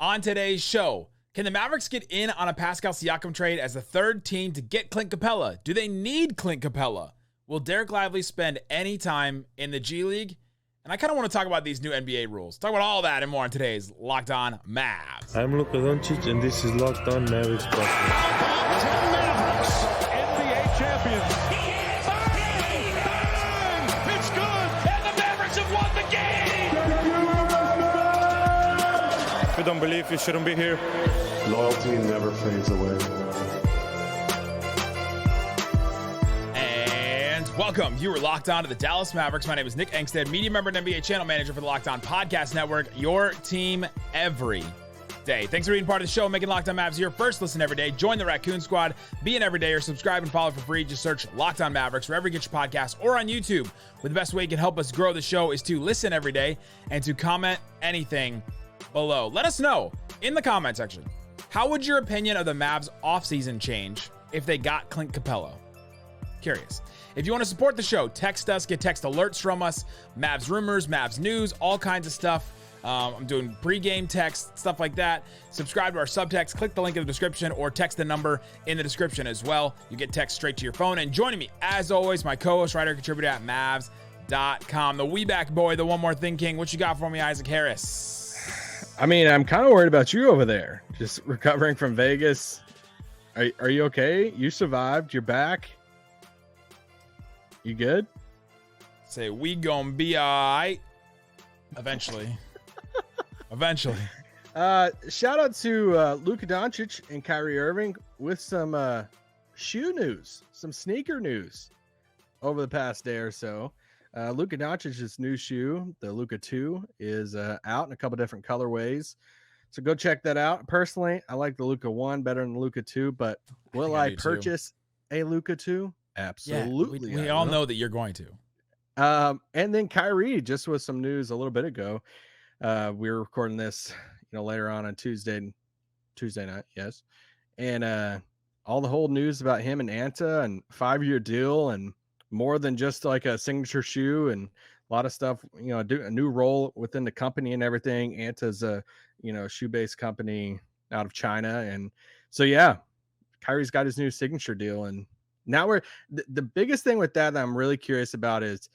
On today's show, can the Mavericks get in on a Pascal Siakam trade as the third team to get Clint Capela? Do they need Clint Capela? Will Dereck Lively spend any time in the G League? And I kind of want to talk about these new NBA rules. Talk about all that and more on today's Locked On Mavs. I'm Luka Doncic, and this is Locked On Mavericks podcast. 10 Mavericks, NBA champions. Bang! It's good, and the Mavericks have won the game. If you don't believe, you shouldn't be here. Loyalty never fades away. Welcome. You were locked on to the Dallas Mavericks. My name is Nick Angstadt, media member and NBA channel manager for the Locked On Podcast Network, your team every day. Thanks for being part of the show, making Locked On Mavs your first listen every day. Join the Raccoon Squad, be an everydayer, subscribe and follow for free. Just search Locked On Mavericks wherever you get your podcasts or on YouTube. Where the best way you can help us grow the show is to listen every day and to comment anything below. Let us know in the comment section, how would your opinion of the Mavs offseason change if they got Clint Capela? Curious. If you want to support the show, text us, get text alerts from us, Mavs rumors, Mavs news, all kinds of stuff. I'm doing pregame text, stuff like that. Subscribe to our subtext, click the link in the description, or text the number in the description as well. You get text straight to your phone. And joining me, as always, my co-host, writer, contributor at Mavs.com, the We Back Boy, the One More Thing King. What you got for me, Isaac Harris? I mean, I'm kind of worried about you over there, just recovering from Vegas. Are you okay? You survived. You're back. You good? Say, we gonna be all right. Eventually. Eventually. Shout out to Luka Doncic and Kyrie Irving with some shoe news, some sneaker news over the past day or so. Luka Doncic's new shoe, the Luka 2, is out in a couple different colorways. So go check that out. Personally, I like the Luka 1 better than the Luka 2, but will I purchase a Luka 2? Absolutely. Yeah, we all know that you're going to. And then Kyrie, just with some news a little bit ago. We were recording this, later on Tuesday night. Yes. And all the whole news about him and Anta and 5-year deal and more than just like a signature shoe and a lot of stuff, do a new role within the company and everything. Anta's a, shoe-based company out of China. And so, yeah, Kyrie's got his new signature deal. And now the biggest thing with that I'm really curious about is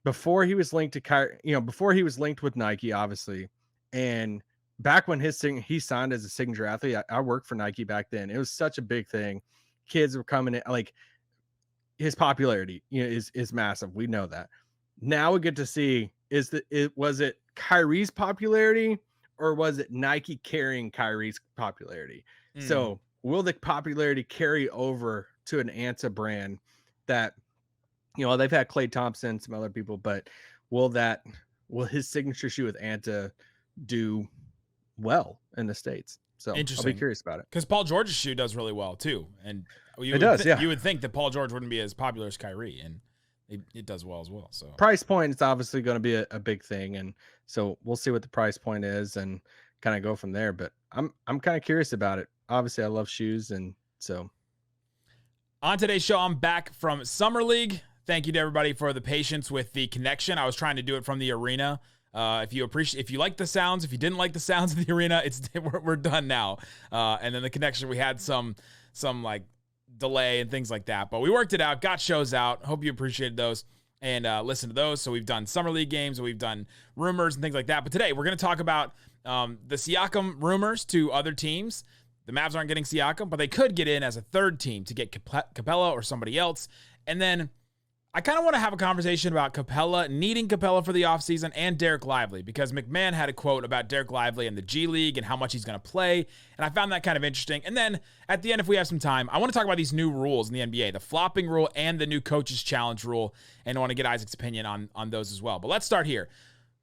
before he was linked to Kyrie, before he was linked with Nike, obviously, and back when he signed as a signature athlete, I worked for Nike back then. It was such a big thing. Kids were coming in, like his popularity, is massive. We know that. Now we get to see was it Kyrie's popularity or was it Nike carrying Kyrie's popularity? So will the popularity carry over to an Anta brand that, they've had Klay Thompson, some other people, but will his signature shoe with Anta do well in the States? So I'll be curious about it. Because Paul George's shoe does really well too. And you would think that Paul George wouldn't be as popular as Kyrie, and it does well as well. So price point is obviously going to be a big thing. And so we'll see what the price point is and kind of go from there. But I'm kind of curious about it. Obviously I love shoes. And so on today's show, I'm back from Summer League. Thank you to everybody for the patience with the connection. I was trying to do it from the arena. If you like the sounds, if you didn't like the sounds of the arena, we're done now. And then the connection, we had some like delay and things like that, but we worked it out, got shows out. Hope you appreciated those and listened to those. So we've done Summer League games, we've done rumors and things like that. But today we're going to talk about the Siakam rumors to other teams. The Mavs aren't getting Siakam, but they could get in as a third team to get Capela or somebody else. And then I kind of want to have a conversation about Capela, needing Capela for the offseason, and Dereck Lively, because McMahon had a quote about Dereck Lively in the G League and how much he's going to play, and I found that kind of interesting. And then at the end, if we have some time, I want to talk about these new rules in the NBA, the flopping rule and the new coaches challenge rule, and I want to get Isaac's opinion on those as well. But let's start here.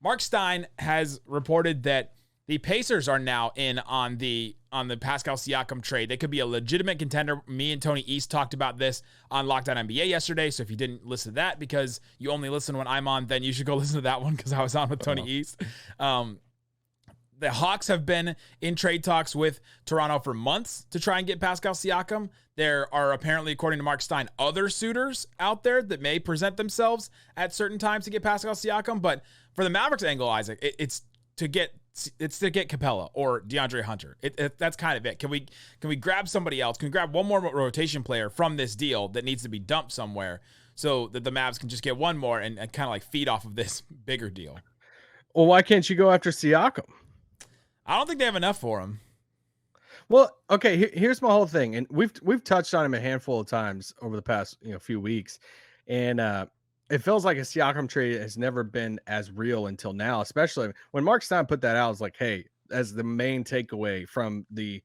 Mark Stein has reported that the Pacers are now in on the Pascal Siakam trade. They could be a legitimate contender. Me and Tony East talked about this on Locked On NBA yesterday. So if you didn't listen to that because you only listen when I'm on, then you should go listen to that one because I was on with Tony East. The Hawks have been in trade talks with Toronto for months to try and get Pascal Siakam. There are apparently, according to Mark Stein, other suitors out there that may present themselves at certain times to get Pascal Siakam. But for the Mavericks angle, Isaac, it's to get it's to get Capela or DeAndre Hunter. That's kind of it. Can we grab somebody else? Can we grab one more rotation player from this deal that needs to be dumped somewhere so that the Mavs can just get one more and kind of like feed off of this bigger deal? Well, why can't you go after Siakam? I don't think they have enough for him. Well, okay, here's my whole thing, and we've touched on him a handful of times over the past few weeks, and it feels like a Siakam trade has never been as real until now, especially when Mark Stein put that out. I was like, hey, as the main takeaway from the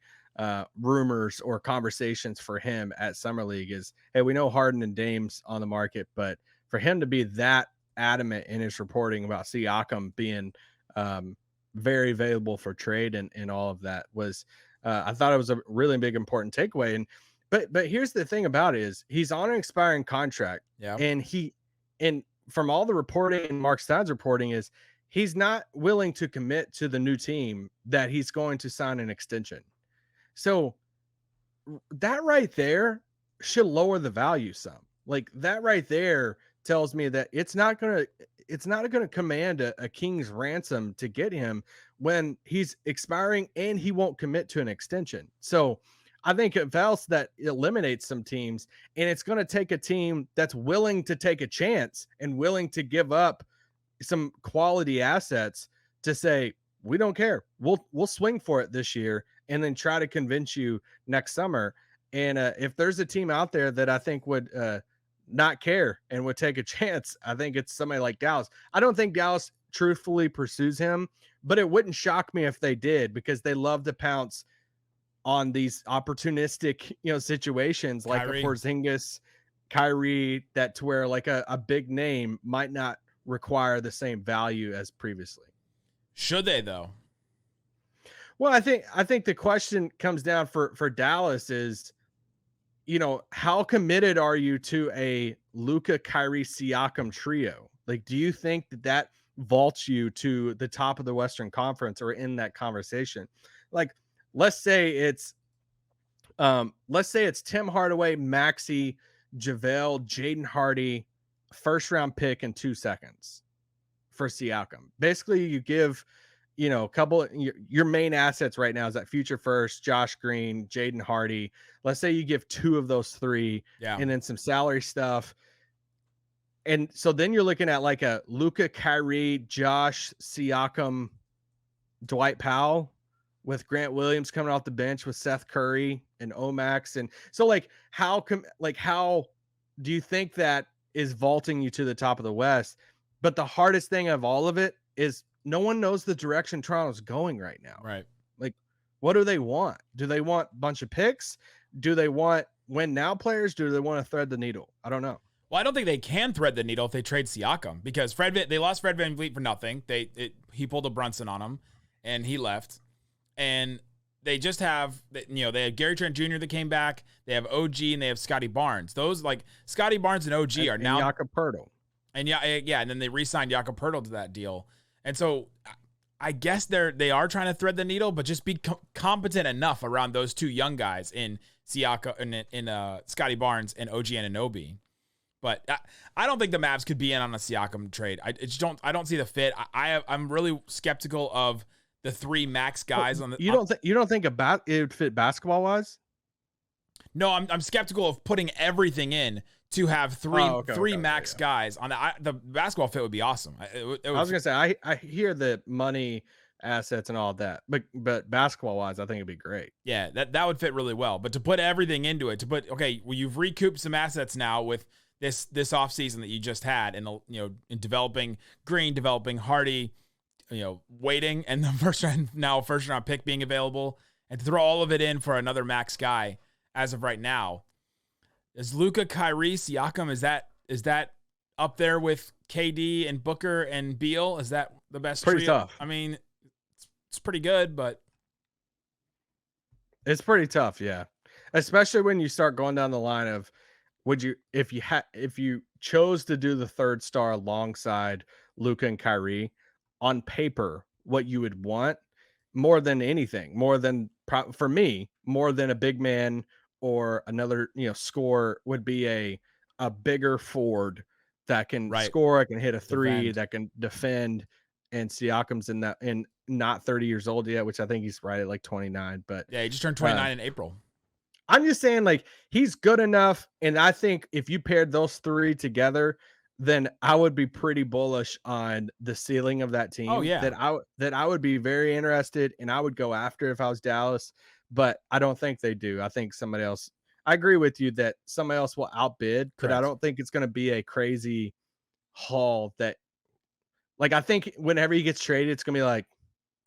rumors or conversations for him at Summer League is, hey, we know Harden and Dame's on the market, but for him to be that adamant in his reporting about Siakam being very available for trade and all of that was, I thought it was a really big important takeaway. And but here's the thing about it is he's on an expiring contract, and from all the reporting and Mark Stein's reporting is he's not willing to commit to the new team that he's going to sign an extension. So that right there should lower the value some. Like that right there tells me that it's not going to command a king's ransom to get him when he's expiring and he won't commit to an extension. So I think if else that eliminates some teams, and it's going to take a team that's willing to take a chance and willing to give up some quality assets to say, we don't care. We'll swing for it this year and then try to convince you next summer. And if there's a team out there that I think would not care and would take a chance, I think it's somebody like Dallas. I don't think Dallas truthfully pursues him, but it wouldn't shock me if they did, because they love to pounce on these opportunistic, situations like a Porzingis, Kyrie, that to where like a big name might not require the same value as previously. Should they though? Well, I think the question comes down for Dallas is, how committed are you to a Luka, Kyrie, Siakam trio? Like, do you think that vaults you to the top of the Western Conference or in that conversation? Like, let's say it's Tim Hardaway, Maxey, JaVale, Jaden Hardy, first round pick in 2 seconds for Siakam. Basically, you give, a couple of your main assets right now is that future first, Josh Green, Jaden Hardy. Let's say you give 2 of those 3, and then some salary stuff. And so then you're looking at like a Luka, Kyrie, Josh, Siakam, Dwight Powell, with Grant Williams coming off the bench with Seth Curry and Omax. And so like, how do you think that is vaulting you to the top of the West? But the hardest thing of all of it is no one knows the direction Toronto's going right now. Right. Like, what do they want? Do they want a bunch of picks? Do they want win now players? Do they want to thread the needle? I don't know. Well, I don't think they can thread the needle if they trade Siakam, because they lost Fred VanVleet for nothing. He pulled a Brunson on him and he left. And they just have, they have Gary Trent Jr. that came back. They have OG and they have Scotty Barnes. Those like Scotty Barnes and OG are now Jakob Poeltl. And and then they re-signed Jakob Poeltl to that deal. And so I guess they are trying to thread the needle, but just be competent enough around those 2 young guys in Siakam and in Scotty Barnes and OG Anunoby. But I don't think the Mavs could be in on a Siakam trade. I don't see the fit. I'm really skeptical of the 3 max guys on the. You don't think it would fit basketball wise? No, I'm skeptical of putting everything in to have three max guys on the basketball fit would be awesome. I was gonna say I hear the money, assets, and all of that, but basketball wise, I think it'd be great. Yeah, that would fit really well. But to put everything into it, you've recouped some assets now with this offseason that you just had, and in developing Green, developing Hardy, waiting, and the first round pick being available, and to throw all of it in for another max guy as of right now. Is Luka, Kyrie, Siakam, is that up there with KD and Booker and Beal? Is that the best pretty trio? Tough. I mean, it's pretty good, but it's pretty tough, yeah. Especially when you start going down the line of if you chose to do the third star alongside Luka and Kyrie, on paper, what you would want more than anything, for me, more than a big man or another, score, would be a bigger forward that can score, can hit a 3, that can defend, and Siakam's in not 30 years old yet, which I think he's right at like 29. But Yeah, he just turned 29 in April. I'm just saying, like, he's good enough, and I think if you paired those three together, then I would be pretty bullish on the ceiling of that team. Oh, yeah. That I would be very interested, and I would go after if I was Dallas, but I don't think they do. I think somebody else. I agree with you that somebody else will outbid, but I don't think it's going to be a crazy haul that. Like, I think whenever he gets traded, it's going to be like,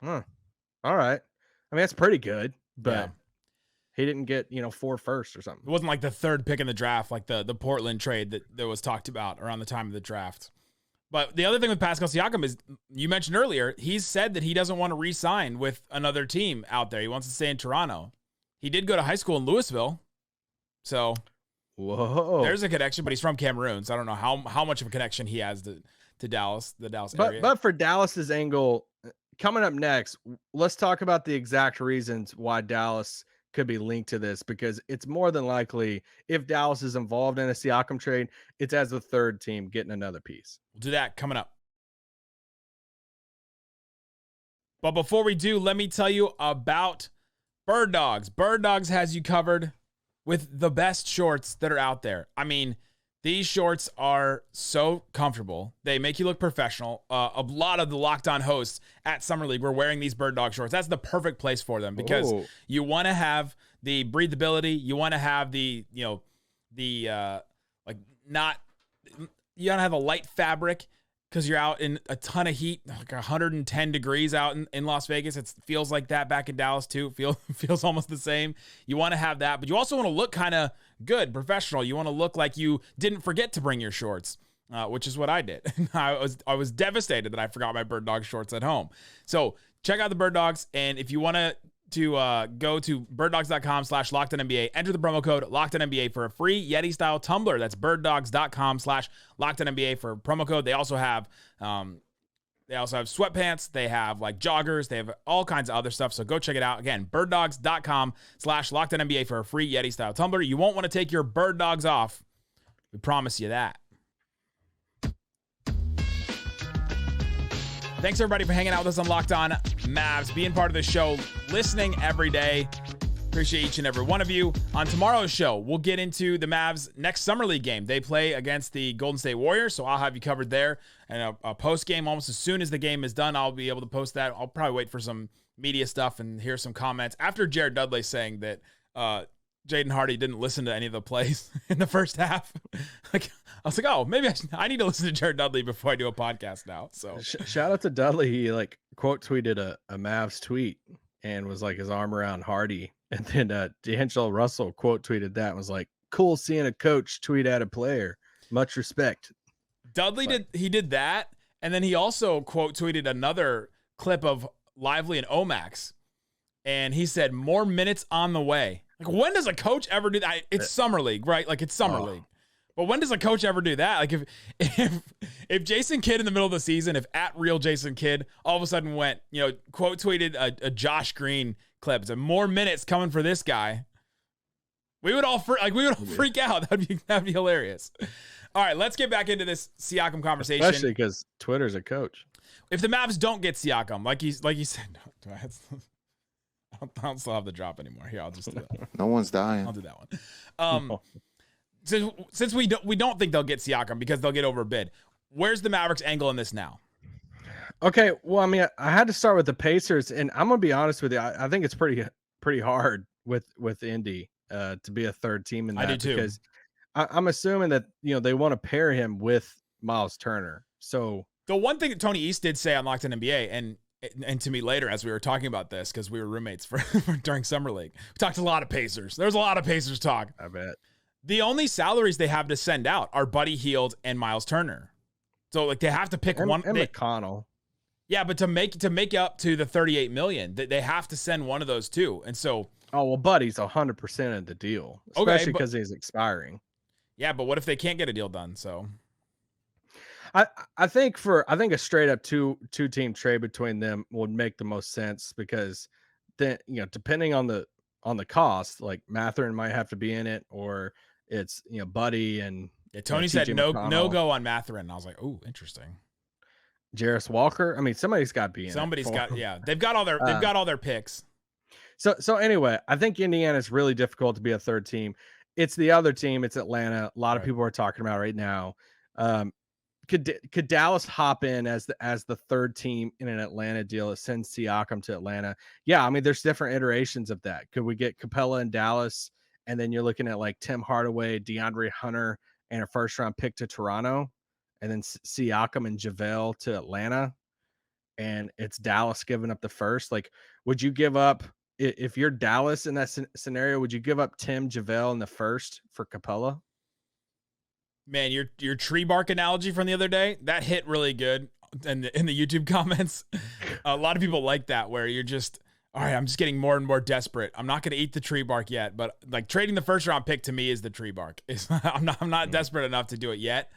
all right. I mean, that's pretty good, but he didn't get, 4 firsts or something. It wasn't like the third pick in the draft, like the Portland trade that was talked about around the time of the draft. But the other thing with Pascal Siakam is, you mentioned earlier, he's said that he doesn't want to re-sign with another team out there. He wants to stay in Toronto. He did go to high school in Louisville. So there's a connection, but he's from Cameroon. So I don't know how much of a connection he has to Dallas, the Dallas area. But for Dallas's angle, coming up next, let's talk about the exact reasons why Dallas could be linked to this, because it's more than likely if Dallas is involved in a Siakam trade, it's as the third team getting another piece. We'll do that coming up. But before we do, let me tell you about Bird Dogs. Bird Dogs has you covered with the best shorts that are out there. I mean, these shorts are so comfortable. They make you look professional. A lot of the Locked On hosts at Summer League were wearing these Bird Dog shorts. That's the perfect place for them, because you want to have the breathability. You want to have the, you want to have a light fabric, because you're out in a ton of heat, like 110 degrees out in Las Vegas. It feels like that back in Dallas too. Feels almost the same. You want to have that, but you also want to look kind of good, professional. You want to look like you didn't forget to bring your shorts, which is what I did. I was devastated that I forgot my Bird Dog shorts at home. So check out the Bird Dogs, and if you want to go to birddogs.com/LockedOnNBA, enter the promo code LockedOnNBA for a free Yeti-style tumbler. That's birddogs.com/LockedOnNBA for a promo code. They also have sweatpants. They have like joggers. They have all kinds of other stuff. So go check it out. Again, birddogs.com/LockedOnNBA for a free Yeti-style tumbler. You won't want to take your Bird Dogs off. We promise you that. Thanks, everybody, for hanging out with us on Locked On Mavs, being part of the show, listening every day. Appreciate each and every one of you. On tomorrow's show, we'll get into the Mavs' next Summer League game. They play against the Golden State Warriors, so I'll have you covered there. And a post-game, almost as soon as the game is done, I'll be able to post that. I'll probably wait for some media stuff and hear some comments. After Jared Dudley saying that Jaden Hardy didn't listen to any of the plays in the first half, I was like, oh, maybe I need to listen to Jared Dudley before I do a podcast now. So shout out to Dudley. He quote tweeted a Mavs tweet and was like his arm around Hardy. And then D'Angelo Russell quote tweeted that and was like, cool seeing a coach tweet at a player. Much respect. Dudley did that. And then he also quote tweeted another clip of Lively and Omax. And he said, more minutes on the way. Like, when does a coach ever do that? It's Summer League, right? Like, it's Summer League. But when does a coach ever do that? Like, if Jason Kidd in the middle of the season, if at real Jason Kidd all of a sudden went, quote tweeted a Josh Green clip, and more minutes coming for this guy, we would all freak out. That'd be hilarious. All right, let's get back into this Siakam conversation. Especially because Twitter's a coach. If the Mavs don't get Siakam, like you said, I don't still have the drop anymore. Here, I'll just do that. No one's dying. I'll do that one. Since we don't think they'll get Siakam because they'll get overbid, where's the Mavericks angle in this now? Okay, well, I mean, I had to start with the Pacers, and I'm gonna be honest with you. I think it's pretty hard with Indy to be a third team in that. I do too. Because I'm assuming that they want to pair him with Miles Turner. So the one thing that Tony East did say on Locked On NBA, and to me later as we were talking about this, because we were roommates for during Summer League, we talked a lot of Pacers. There's a lot of Pacers talk. I bet. The only salaries they have to send out are Buddy Hield and Miles Turner. So they have to pick one. And McConnell. Yeah, but to make up to the $38 million, they have to send one of those two. And so, Buddy's 100% of the deal, especially because he's expiring. Yeah, but what if they can't get a deal done? So, I think a straight up two team trade between them would make the most sense, because then depending on the cost, like Mathurin might have to be in it, or it's Buddy and Tony said no go on Mathurin. And I was like, oh, interesting. Jarris Walker. I mean, somebody's got to be in. Somebody's got, yeah. They've got all their picks. So anyway, I think Indiana's really difficult to be a third team. It's the other team. It's Atlanta. A lot of people are talking about right now. Could Dallas hop in as the third team in an Atlanta deal that sends Siakam to Atlanta? Yeah, I mean, there's different iterations of that. Could we get Capela in Dallas, and then you're looking at like Tim Hardaway, DeAndre Hunter, and a first round pick to Toronto, and then Siakam and JaVale to Atlanta, and it's Dallas giving up the first? Like, would you give up, if you're Dallas in that scenario, would you give up Tim, JaVale in the first for Capela? Man, your tree bark analogy from the other day, that hit really good in the YouTube comments. A lot of people like that, where you're just, all right, I'm just getting more and more desperate. I'm not going to eat the tree bark yet, but like trading the first round pick to me is the tree bark. I'm not desperate enough to do it yet,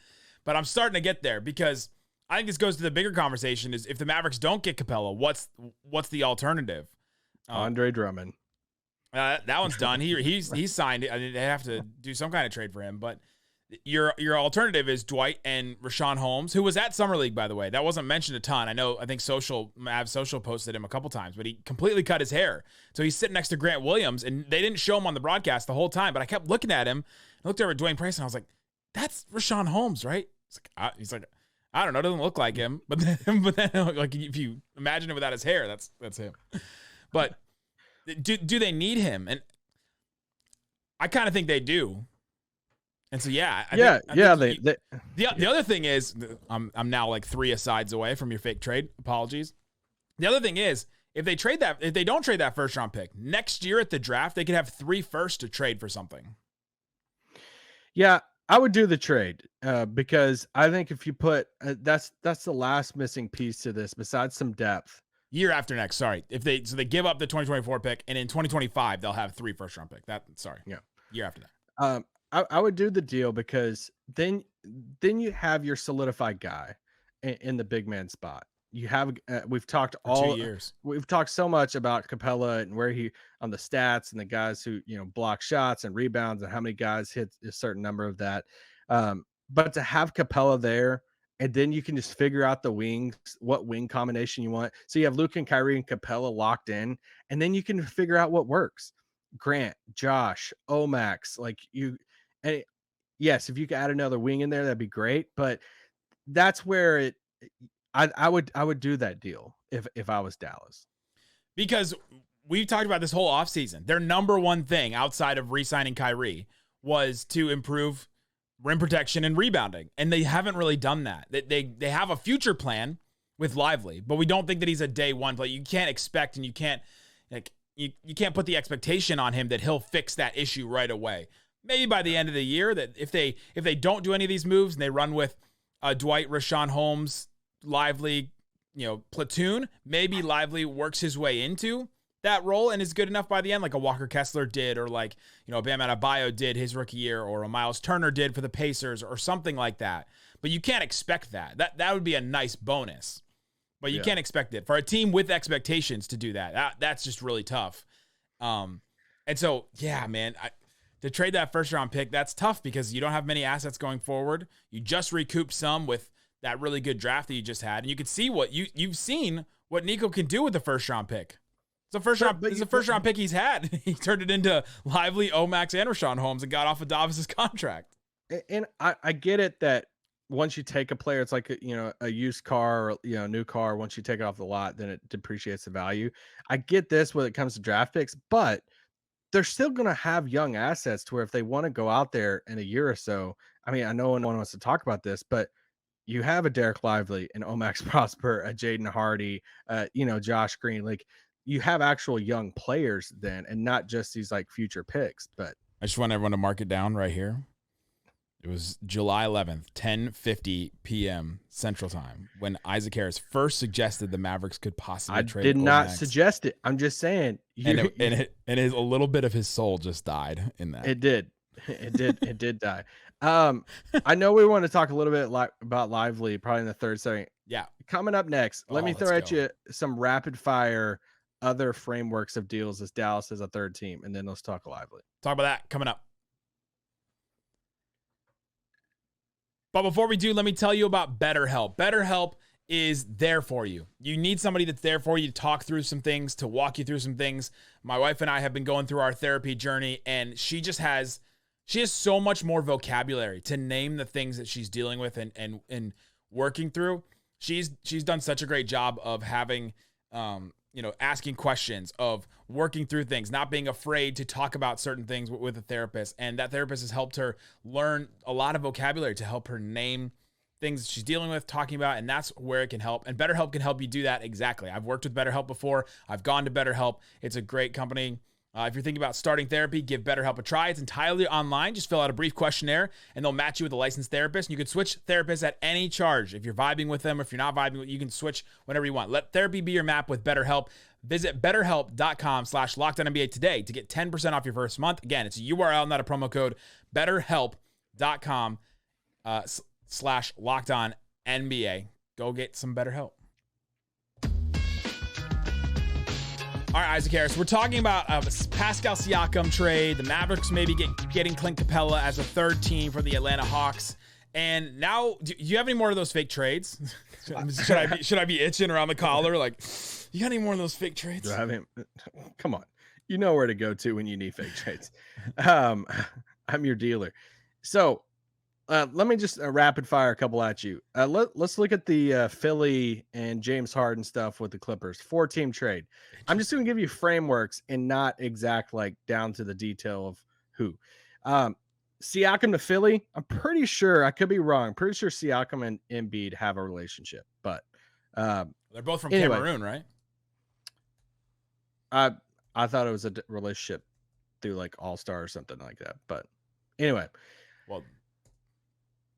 but I'm starting to get there, because I think this goes to the bigger conversation: is if the Mavericks don't get Capela, what's the alternative? Andre Drummond. That one's done. He's signed. I mean, they have to do some kind of trade for him, but your alternative is Dwight and Rashawn Holmes, who was at Summer League, by the way. That wasn't mentioned a ton. I think Mavs Social posted him a couple times, but he completely cut his hair. So he's sitting next to Grant Williams, and they didn't show him on the broadcast the whole time, but I kept looking at him. I looked over at Dwayne Price, and I was like, that's Rashawn Holmes, right? He's like, I don't know, it doesn't look like him. But then like, if you imagine it without his hair, that's him. But do they need him? And I kind of think they do. And so, yeah. The other thing is, I'm now like 3 asides away from your fake trade. Apologies. The other thing is, if they don't trade that first round pick next year at the draft, they could have 3 firsts to trade for something. Yeah, I would do the trade because I think if you put that's the last missing piece to this, besides some depth. Year after next, sorry. They give up the 2024 pick, and in 2025 they'll have 3 first round pick. Year after that. I would do the deal, because then you have your solidified guy in the big man spot. You have we've talked all 2 years. We've talked so much about Capela and where he on the stats and the guys who block shots and rebounds and how many guys hit a certain number of that. But to have Capela there, and then you can just figure out the wings, what wing combination you want. So you have Luka and Kyrie and Capela locked in, and then you can figure out what works. Grant, Josh, Omax, like you. And yes, if you could add another wing in there, that'd be great. But that's where I would do that deal if I was Dallas. Because we've talked about this whole offseason. Their number one thing outside of re-signing Kyrie was to improve rim protection and rebounding. And they haven't really done that. They have a future plan with Lively, but we don't think that he's a day one play. You can't expect, and you can't you can't put the expectation on him that he'll fix that issue right away. Maybe by the end of the year, that if they don't do any of these moves and they run with Dwight, Rashawn Holmes, Lively, platoon, maybe Lively works his way into that role and is good enough by the end, like a Walker Kessler did, or like Bam Adebayo did his rookie year, or a Miles Turner did for the Pacers, or something like that. But you can't expect that. That would be a nice bonus, but you can't expect it for a team with expectations to do that. That's just really tough. And so, yeah, man. To trade that first round pick, that's tough because you don't have many assets going forward. You just recouped some with that really good draft that you just had. And you can see what you've seen what Nico can do with the first round pick. It's a first round pick he's had. He turned it into Lively, Omax, and Rashawn Holmes and got off of Davis's contract. And I get it that once you take a player, it's like a used car or a new car. Once you take it off the lot, then it depreciates the value. I get this when it comes to draft picks, but they're still going to have young assets to where if they want to go out there in a year or so, I mean, I know no one wants to talk about this, but you have a Dereck Lively, an Omax Prosper, a Jaden Hardy, Josh Green. Like, you have actual young players then, and not just these like future picks. But I just want everyone to mark it down right here. It was July 11th, 10:50 p.m. Central Time, when Isaac Harris first suggested the Mavericks could possibly trade. I did not suggest it. I'm just saying. And a little bit of his soul just died in that. It did. It did die. I know we want to talk a little bit about Lively, probably in the third segment. Yeah. Coming up next, let me throw at you some rapid fire other frameworks of deals as Dallas as a third team, and then let's talk Lively. Talk about that coming up. But before we do, let me tell you about BetterHelp. BetterHelp is there for you. You need somebody that's there for you to talk through some things, to walk you through some things. My wife and I have been going through our therapy journey, and she has so much more vocabulary to name the things that she's dealing with and working through. She's done such a great job of having, asking questions, of working through things, not being afraid to talk about certain things with a therapist. And that therapist has helped her learn a lot of vocabulary to help her name things that she's dealing with, talking about, and that's where it can help. And BetterHelp can help you do that exactly. I've worked with BetterHelp before. I've gone to BetterHelp. It's a great company. If you're thinking about starting therapy, give BetterHelp a try. It's entirely online. Just fill out a brief questionnaire, and they'll match you with a licensed therapist. And you can switch therapists at any charge. If you're vibing with them, or if you're not vibing with, you can switch whenever you want. Let therapy be your map with BetterHelp. Visit BetterHelp.com/LockedOnNBA today to get 10% off your first month. Again, it's a URL, not a promo code. BetterHelp.com /LockedOnNBA. Go get some BetterHelp. All right, Isaac Harris, we're talking about a Pascal Siakam trade. The Mavericks maybe getting Clint Capela as a third team for the Atlanta Hawks. And now, do you have any more of those fake trades? should I be itching around the collar? Like, you got any more of those fake trades? Come on. You know where to go to when you need fake trades. I'm your dealer. So let me just rapid fire a couple at you. Let's look at the Philly and James Harden stuff with the Clippers. 4-team trade. I'm just going to give you frameworks and not exact, like down to the detail of who. Siakam to Philly. I'm pretty sure, I could be wrong. Pretty sure Siakam and Embiid have a relationship, but they're both from Cameroon, right? I thought it was a relationship through like All-Star or something like that. But anyway, well,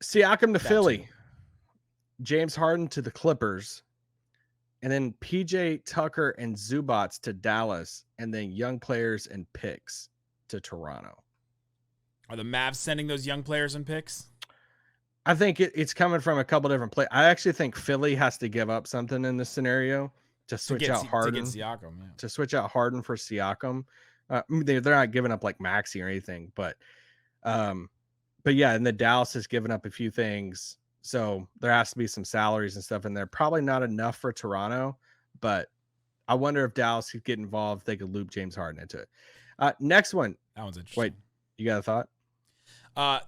Siakam to Philly, too. James Harden to the Clippers, and then PJ Tucker and Zubats to Dallas, and then young players and picks to Toronto. Are the Mavs sending those young players and picks? I think it's coming from a couple different places. I actually think Philly has to give up something in this scenario to switch out Harden. To get Siakam, yeah. To switch out Harden for Siakam. They're not giving up like Maxey or anything, but yeah, and the Dallas has given up a few things, so there has to be some salaries and stuff in there. Probably not enough for Toronto, but I wonder if Dallas could get involved. They could loop James Harden into it. Next one. That one's interesting. Wait, you got a thought?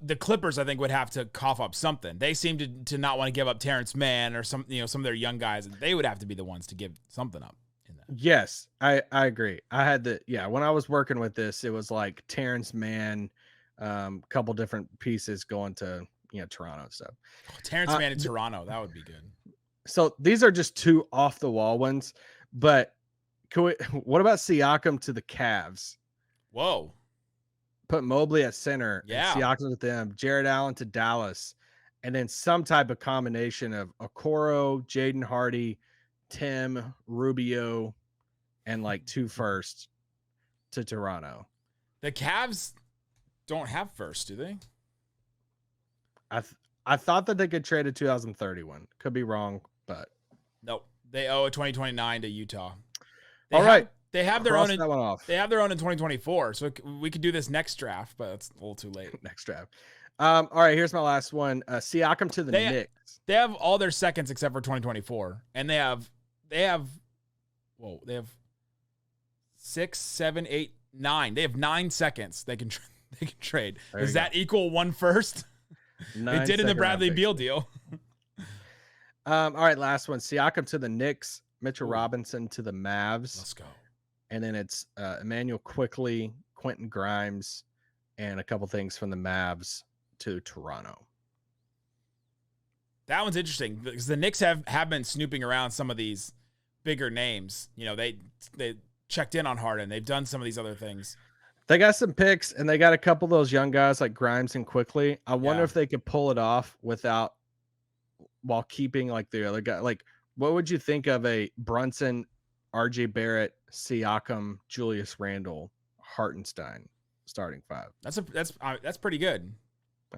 The Clippers, I think, would have to cough up something. They seem to not want to give up Terrence Mann or some of their young guys. They would have to be the ones to give something up in that. Yes, I agree. I had when I was working with this, it was like Terrence Mann. Couple different pieces going to Toronto and stuff. Terrence Mann in Toronto, that would be good. So these are just two off the wall ones, but what about Siakam to the Cavs? Whoa. Put Mobley at center. Yeah. And Siakam with them. Jared Allen to Dallas, and then some type of combination of Okoro, Jaden Hardy, Tim, Rubio, and like 2 firsts to Toronto. The Cavs don't have first, do they? I thought that they could trade a 2031. Could be wrong, but nope. They owe a 2029 to Utah. They have their own. They have their own in 2024, so we could do this next draft, but it's a little too late. Next draft. All right, here's my last one. Siakam to the Knicks. They have all their seconds except for 2024, and they have 6, 7, 8, 9. They have 9 seconds they can trade. Does that equal 1 first? They did in the Bradley Beal deal. All right, last one. Siakam to the Knicks. Mitchell Robinson to the Mavs. Let's go. And then it's Emmanuel Quickley, Quentin Grimes, and a couple things from the Mavs to Toronto. That one's interesting because the Knicks have been snooping around some of these bigger names. They checked in on Harden. They've done some of these other things. They got some picks, and they got a couple of those young guys like Grimes and Quickley. I wonder if they could pull it off while keeping like the other guy. Like, what would you think of a Brunson, RJ Barrett, Siakam, Julius Randle, Hartenstein starting 5? That's pretty good.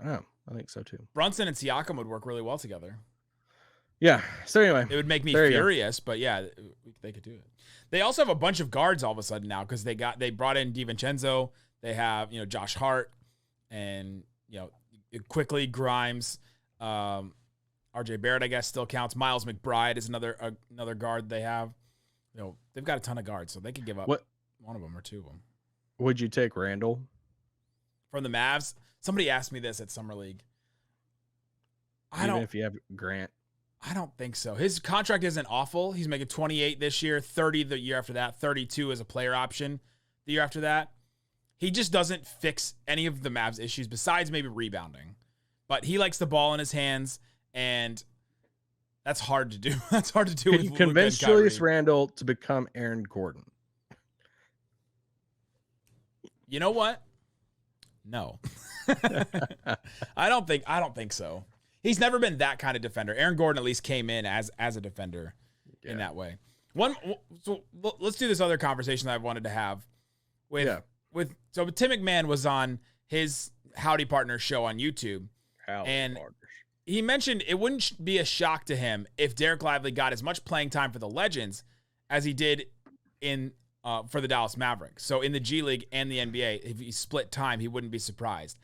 I know. I think so too. Brunson and Siakam would work really well together. Yeah. So anyway, it would make me furious, but yeah, they could do it. They also have a bunch of guards all of a sudden now because they brought in DiVincenzo. They have Josh Hart and Quickly Grimes. RJ Barrett, I guess, still counts. Miles McBride is another guard they have. They've got a ton of guards, so they could give up one of them or two of them. Would you take Randall from the Mavs? Somebody asked me this at Summer League. Even if you have Grant? I don't think so. His contract isn't awful. He's making 28 this year, 30 the year after that, 32 as a player option the year after that. He just doesn't fix any of the Mavs' issues besides maybe rebounding. But he likes the ball in his hands, and that's hard to do. That's hard to do. Can you convince Julius Randle to become Aaron Gordon? You know what? No. I don't think so. He's never been that kind of defender. Aaron Gordon at least came in as a defender in that way. So let's do this other conversation that I've wanted to have so Tim McMahon was on his Howdy Partners show on YouTube. He mentioned it wouldn't be a shock to him if Dereck Lively got as much playing time for the Legends as he did for the Dallas Mavericks. So in the G League and the NBA, if he split time, he wouldn't be surprised.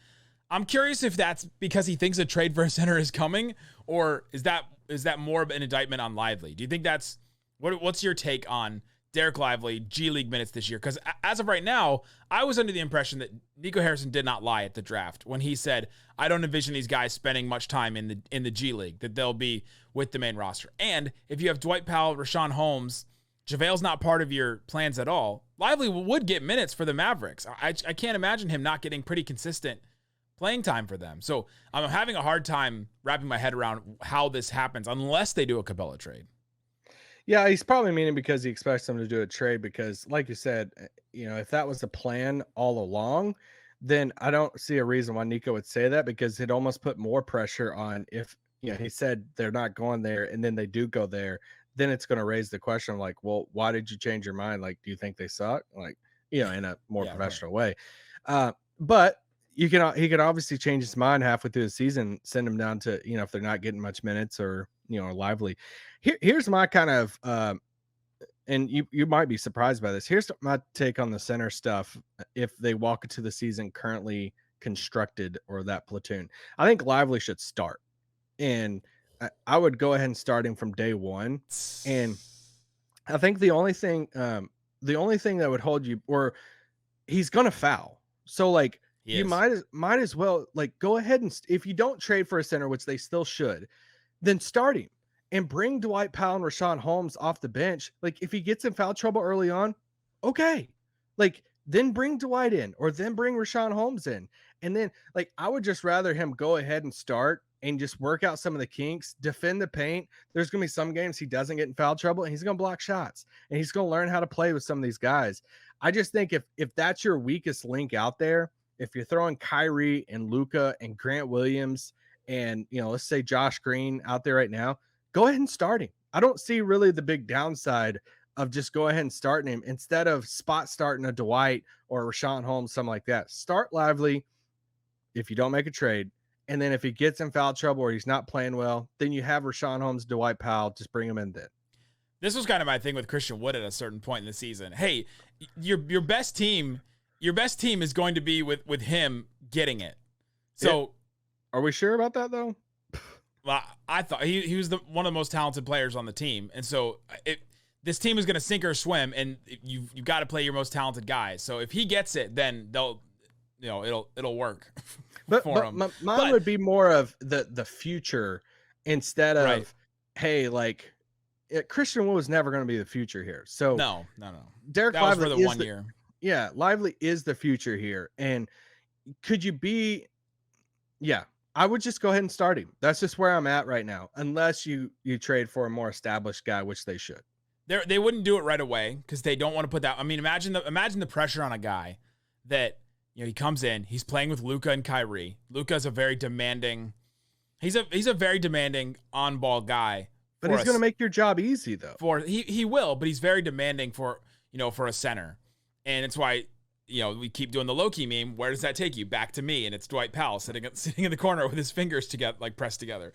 I'm curious if that's because he thinks a trade for a center is coming, or is that more of an indictment on Lively? Do you think that's what's your take on Dereck Lively G League minutes this year? Because as of right now, I was under the impression that Nico Harrison did not lie at the draft when he said, "I don't envision these guys spending much time in the G League; that they'll be with the main roster." And if you have Dwight Powell, Rashawn Holmes, JaVale's not part of your plans at all, Lively would get minutes for the Mavericks. I can't imagine him not getting pretty consistent playing time for them. So I'm having a hard time wrapping my head around how this happens unless they do a Capela trade. Yeah, he's probably meaning because he expects them to do a trade because, like you said, if that was the plan all along, then I don't see a reason why Nico would say that, because it almost put more pressure on if, he said they're not going there and then they do go there, then it's going to raise the question of like, well, why did you change your mind? Like, do you think they suck? Like, in a more professional way. But he could obviously change his mind halfway through the season, send them down to, if they're not getting much minutes or, Lively. Here's my kind of, and you might be surprised by this. Here's my take on the center stuff. If they walk into the season currently constructed or that platoon, I think Lively should start, and I would go ahead and start him from day one. And I think the only thing that would hold you, or he's going to foul. So like, you might as well like go ahead and, if you don't trade for a center, which they still should, then start him and bring Dwight Powell and Rashawn Holmes off the bench. Like if he gets in foul trouble early on, okay, like then bring Dwight in, or then bring Rashawn Holmes in. And then like, I would just rather him go ahead and start and just work out some of the kinks, defend the paint. There's going to be some games he doesn't get in foul trouble and he's going to block shots and he's going to learn how to play with some of these guys. I just think if that's your weakest link out there, if you're throwing Kyrie and Luka and Grant Williams and, let's say Josh Green out there right now, go ahead and start him. I don't see really the big downside of just go ahead and starting him instead of spot starting a Dwight or Rashawn Holmes, something like that. Start Lively if you don't make a trade. And then if he gets in foul trouble or he's not playing well, then you have Rashawn Holmes, Dwight Powell, just bring him in then. This was kind of my thing with Christian Wood at a certain point in the season. Hey, your best team is going to be with him getting it. So are we sure about that though? Well, I thought he was one of the most talented players on the team. And so this team is going to sink or swim, and you've got to play your most talented guys. So if he gets it, then it'll work. But mine would be more of the future instead of, hey, like Christian Wood was never going to be the future here. So no. Dereck that Lively was for the 1 year. Yeah, Lively is the future here. And could you be? Yeah, I would just go ahead and start him. That's just where I'm at right now, unless you trade for a more established guy, which they should. They wouldn't do it right away because they don't want to put that. I mean, imagine the pressure on a guy that. He comes in, he's playing with Luka and Kyrie. Luka's a very demanding, he's a very demanding on-ball guy. But he's going to make your job easy though. He will, but he's very demanding for a center. And it's why, we keep doing the low-key meme. Where does that take you? Back to me. And it's Dwight Powell sitting in the corner with his fingers together, like pressed together.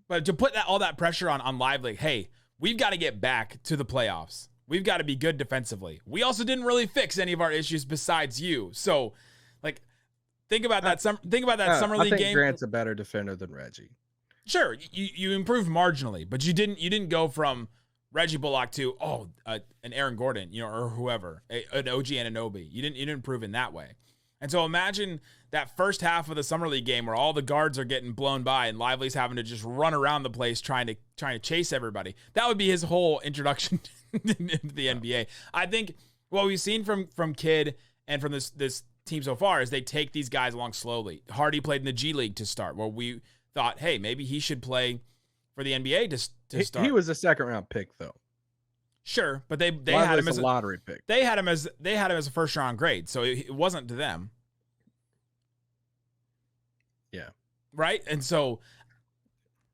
But to put all that pressure on Lively, hey, we've got to get back to the playoffs. We've got to be good defensively. We also didn't really fix any of our issues besides you. So, like, think about that summer league game. I think Grant's a better defender than Reggie. Sure, you improved marginally, but you didn't go from Reggie Bullock to an Aaron Gordon, or whoever, an OG Anunoby. You didn't improve in that way. And so imagine that first half of the summer league game where all the guards are getting blown by and Lively's having to just run around the place trying to chase everybody. That would be his whole introduction into the NBA. I think what we've seen from Kidd and from this team so far is they take these guys along slowly. Hardy played in the G League to start, where we thought, hey, maybe he should play for the NBA to start. He was a second round pick though. Sure, but they had him as a lottery pick. They had him as a first round grade, so it wasn't to them. Yeah. Right? And so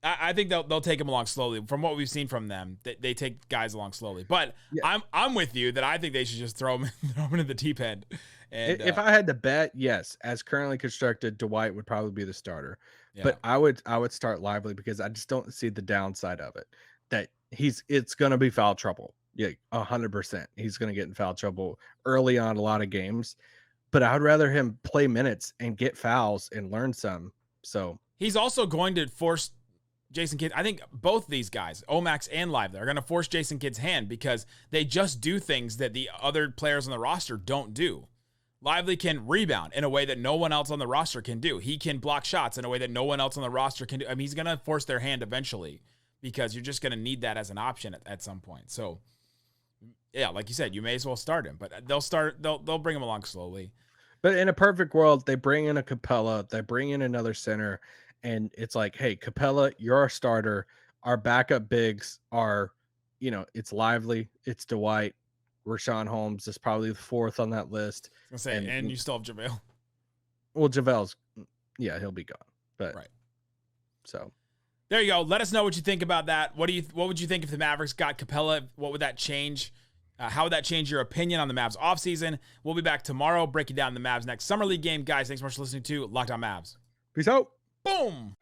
I think they'll take him along slowly. From what we've seen from them, they take guys along slowly. But yeah. I'm with you that I think they should just throw him into the deep end. And, if I had to bet, yes, as currently constructed, Dwight would probably be the starter. Yeah. But I would start Lively because I just don't see the downside of it. That it's going to be foul trouble. Yeah, 100%. He's going to get in foul trouble early on a lot of games. But I would rather him play minutes and get fouls and learn some. So he's also going to force Jason Kidd. I think both these guys, Omax and Lively, are going to force Jason Kidd's hand because they just do things that the other players on the roster don't do. Lively can rebound in a way that no one else on the roster can do. He can block shots in a way that no one else on the roster can do. I mean, he's going to force their hand eventually because you're just going to need that as an option at some point. So, yeah, like you said, you may as well start him, but they'll bring him along slowly. But in a perfect world, they bring in a Capela, they bring in another center, and it's like, hey, Capela, you're our starter. Our backup bigs are, it's Lively, it's Dwight, Rashawn Holmes is probably the fourth on that list. I was gonna say, and you still have JaVale. Well, JaVale's, he'll be gone. But right. So there you go. Let us know what you think about that. What would you think if the Mavericks got Capela? What would that change? How would that change your opinion on the Mavs offseason? We'll be back tomorrow breaking down the Mavs next summer league game. Guys, thanks so much for listening to Locked On Mavs. Peace out. Boom.